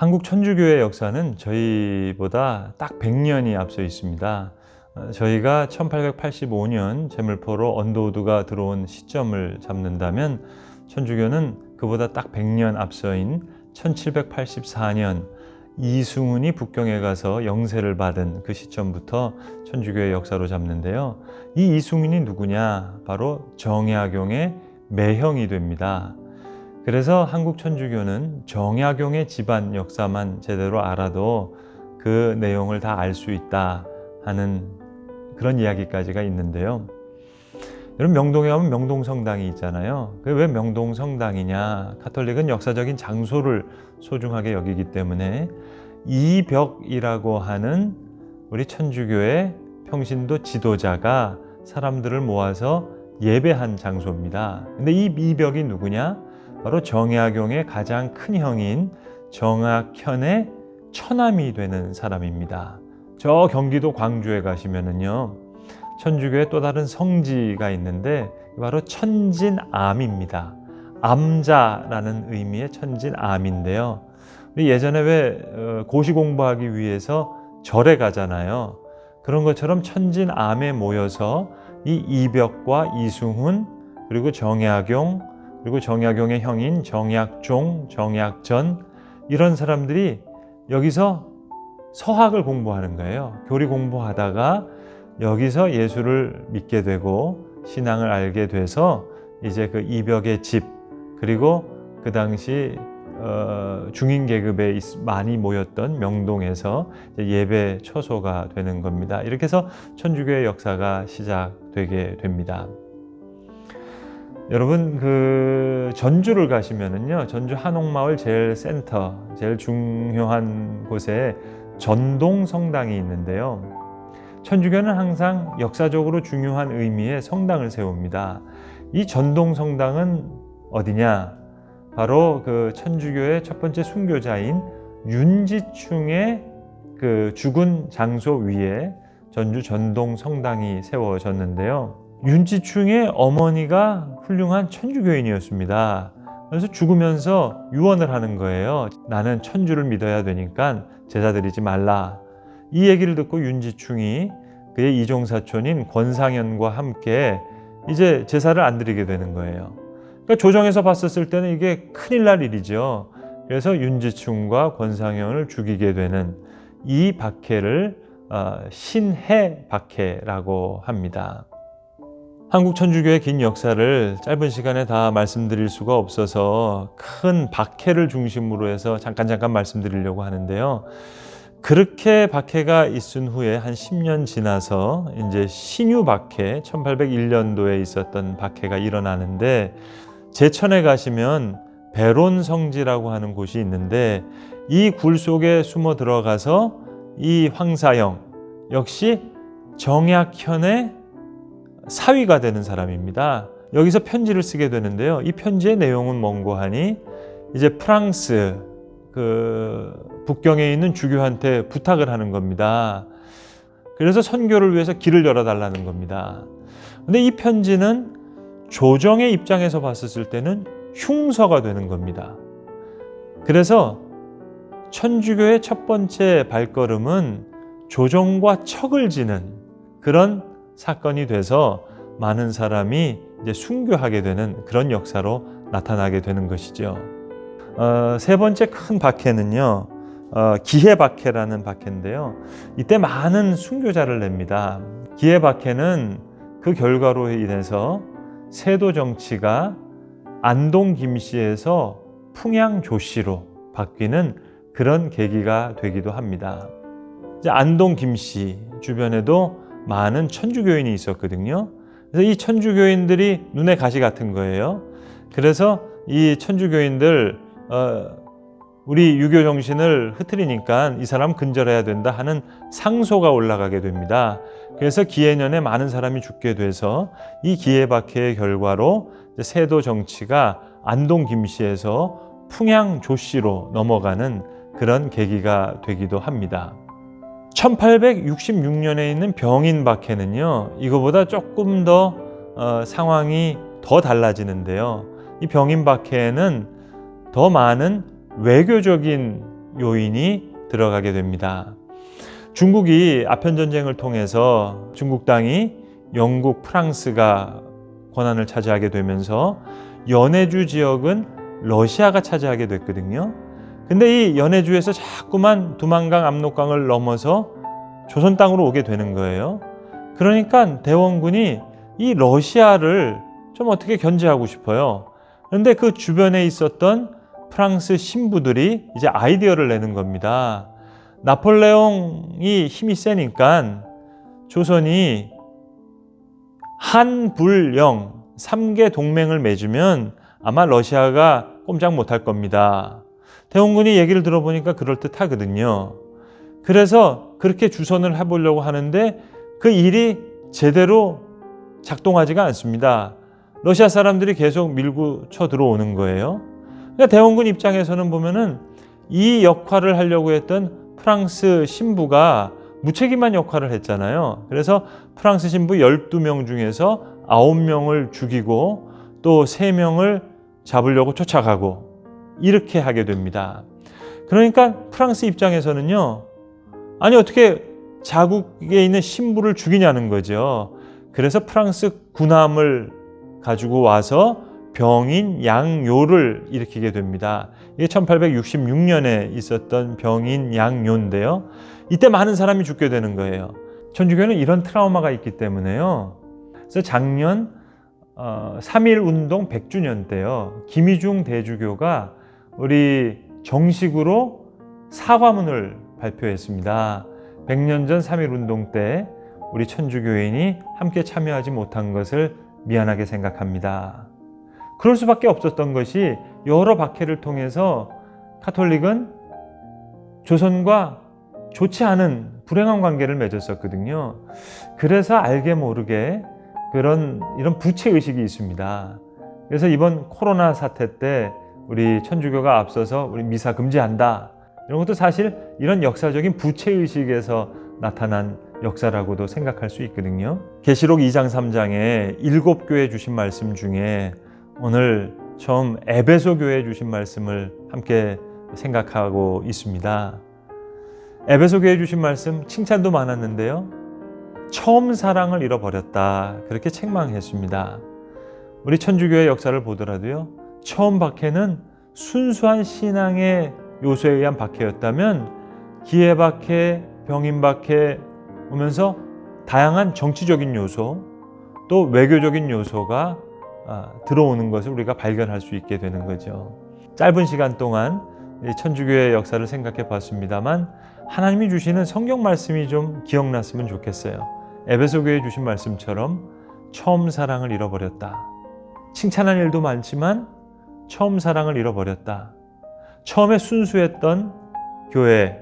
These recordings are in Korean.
한국 천주교의 역사는 저희보다 딱 100년이 앞서 있습니다. 저희가 1885년 제물포로 언더우드가 들어온 시점을 잡는다면 천주교는 그보다 딱 100년 앞서인 1784년 이승훈이 북경에 가서 영세를 받은 그 시점부터 천주교의 역사로 잡는데요. 이 이승훈이 누구냐? 바로 정약용의 매형이 됩니다. 그래서 한국 천주교는 정약용의 집안 역사만 제대로 알아도 그 내용을 다 알 수 있다 하는 그런 이야기까지가 있는데요. 여러분, 명동에 가면 명동성당이 있잖아요. 그게 왜 명동성당이냐? 가톨릭은 역사적인 장소를 소중하게 여기기 때문에 이벽이라고 하는 우리 천주교의 평신도 지도자가 사람들을 모아서 예배한 장소입니다. 근데 이 이벽이 누구냐? 바로 정약용의 가장 큰 형인 정학현의 처남이 되는 사람입니다. 저 경기도 광주에 가시면은요, 천주교의 또 다른 성지가 있는데 바로 천진암입니다. 암자라는 의미의 천진암인데요. 우리 예전에 왜 고시 공부하기 위해서 절에 가잖아요. 그런 것처럼 천진암에 모여서 이 이벽과 이승훈, 그리고 정약용, 그리고 정약용의 형인 정약종, 정약전, 이런 사람들이 여기서 서학을 공부하는 거예요. 교리 공부하다가 여기서 예수를 믿게 되고 신앙을 알게 돼서 이제 그 이벽의 집, 그리고 그 당시 중인 계급에 많이 모였던 명동에서 예배 처소가 되는 겁니다. 이렇게 해서 천주교의 역사가 시작되게 됩니다. 여러분, 그 전주를 가시면은요, 전주 한옥마을 제일 센터, 제일 중요한 곳에 전동성당이 있는데요. 천주교는 항상 역사적으로 중요한 의미의 성당을 세웁니다. 이 전동성당은 어디냐? 바로 그 천주교의 첫 번째 순교자인 윤지충의 그 죽은 장소 위에 전주 전동성당이 세워졌는데요. 윤지충의 어머니가 훌륭한 천주교인이었습니다. 그래서 죽으면서 유언을 하는 거예요. 나는 천주를 믿어야 되니까 제사 드리지 말라. 이 얘기를 듣고 윤지충이 그의 이종사촌인 권상현과 함께 이제 제사를 안 드리게 되는 거예요. 그러니까 조정에서 봤었을 때는 이게 큰일 날 일이죠. 그래서 윤지충과 권상현을 죽이게 되는 이 박해를 신해 박해라고 합니다. 한국 천주교의 긴 역사를 짧은 시간에 다 말씀드릴 수가 없어서 큰 박해를 중심으로 해서 잠깐 말씀드리려고 하는데요. 그렇게 박해가 있은 후에 한 10년 지나서 이제 신유 박해, 1801년도에 있었던 박해가 일어나는데, 제천에 가시면 배론 성지라고 하는 곳이 있는데 이 굴 속에 숨어 들어가서 이 황사영 역시 정약현의 사위가 되는 사람입니다. 여기서 편지를 쓰게 되는데요. 이 편지의 내용은 뭔고 하니 이제 프랑스 북경에 있는 주교한테 부탁을 하는 겁니다. 그래서 선교를 위해서 길을 열어달라는 겁니다. 근데 이 편지는 조정의 입장에서 봤었을 때는 흉서가 되는 겁니다. 그래서 천주교의 첫 번째 발걸음은 조정과 척을 지는 그런 사건이 돼서 많은 사람이 이제 순교하게 되는 그런 역사로 나타나게 되는 것이죠. 세 번째 큰 박해는요, 기해박해라는 박해인데요. 이때 많은 순교자를 냅니다. 기해박해는 그 결과로 인해서 세도 정치가 안동 김씨에서 풍양 조씨로 바뀌는 그런 계기가 되기도 합니다. 이제 안동 김씨 주변에도 많은 천주교인이 있었거든요. 그래서 이 천주교인들이 눈에 가시 같은 거예요. 그래서 이 천주교인들 우리 유교 정신을 흐트리니까 이 사람 근절해야 된다 하는 상소가 올라가게 됩니다. 그래서 기해년에 많은 사람이 죽게 돼서 이 기해박해의 결과로 세도 정치가 안동 김씨에서 풍양 조씨로 넘어가는 그런 계기가 되기도 합니다. 1866년에 있는 병인 박해는요, 이거보다 조금 더 상황이 더 달라지는데요. 이 병인 박해에는 더 많은 외교적인 요인이 들어가게 됩니다. 중국이 아편전쟁을 통해서 중국 땅이 영국, 프랑스가 권한을 차지하게 되면서 연해주 지역은 러시아가 차지하게 됐거든요. 근데 이 연해주에서 자꾸만 두만강, 압록강을 넘어서 조선 땅으로 오게 되는 거예요. 그러니까 대원군이 이 러시아를 좀 어떻게 견제하고 싶어요. 그런데 그 주변에 있었던 프랑스 신부들이 이제 아이디어를 내는 겁니다. 나폴레옹이 힘이 세니까 조선이 한불영 3개 동맹을 맺으면 아마 러시아가 꼼짝 못할 겁니다. 대원군이 얘기를 들어보니까 그럴듯하거든요. 그래서 그렇게 주선을 해보려고 하는데 그 일이 제대로 작동하지가 않습니다. 러시아 사람들이 계속 밀고 쳐 들어오는 거예요. 그러니까 대원군 입장에서는 보면은 이 역할을 하려고 했던 프랑스 신부가 무책임한 역할을 했잖아요. 그래서 프랑스 신부 12명 중에서 9명을 죽이고 또 3명을 잡으려고 쫓아가고 이렇게 하게 됩니다. 그러니까 프랑스 입장에서는요, 아니 어떻게 자국에 있는 신부를 죽이냐는 거죠. 그래서 프랑스 군함을 가지고 와서 병인 양요를 일으키게 됩니다. 이게 1866년에 있었던 병인 양요인데요. 이때 많은 사람이 죽게 되는 거예요. 천주교는 이런 트라우마가 있기 때문에요. 그래서 작년 3.1운동 100주년 때요, 김희중 대주교가 우리 정식으로 사과문을 발표했습니다. 100년 전 3.1운동 때 우리 천주교인이 함께 참여하지 못한 것을 미안하게 생각합니다. 그럴 수밖에 없었던 것이 여러 박해를 통해서 카톨릭은 조선과 좋지 않은 불행한 관계를 맺었었거든요. 그래서 알게 모르게 이런 부채의식이 있습니다. 그래서 이번 코로나 사태 때 우리 천주교가 앞서서 우리 미사 금지한다, 이런 것도 사실 이런 역사적인 부채의식에서 나타난 역사라고도 생각할 수 있거든요. 계시록 2장 3장에 7교회 주신 말씀 중에 오늘 처음 에베소 교회에 주신 말씀을 함께 생각하고 있습니다. 에베소 교회에 주신 말씀 칭찬도 많았는데요, 처음 사랑을 잃어버렸다, 그렇게 책망했습니다. 우리 천주교의 역사를 보더라도요, 처음 박해는 순수한 신앙의 요소에 의한 박해였다면 기회 박해, 병인 박해 오면서 다양한 정치적인 요소 또 외교적인 요소가 들어오는 것을 우리가 발견할 수 있게 되는 거죠. 짧은 시간 동안 천주교의 역사를 생각해 봤습니다만 하나님이 주시는 성경 말씀이 좀 기억났으면 좋겠어요. 에베소 교회에 주신 말씀처럼 처음 사랑을 잃어버렸다. 칭찬한 일도 많지만 처음 사랑을 잃어버렸다. 처음에 순수했던 교회,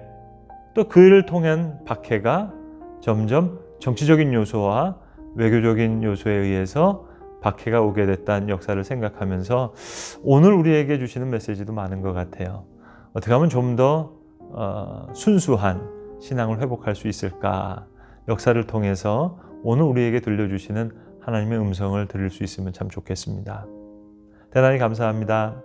또 그를 통한 박해가 점점 정치적인 요소와 외교적인 요소에 의해서 박해가 오게 됐다는 역사를 생각하면서 오늘 우리에게 주시는 메시지도 많은 것 같아요. 어떻게 하면 좀 더 순수한 신앙을 회복할 수 있을까? 역사를 통해서 오늘 우리에게 들려주시는 하나님의 음성을 들을 수 있으면 참 좋겠습니다. 대단히 감사합니다.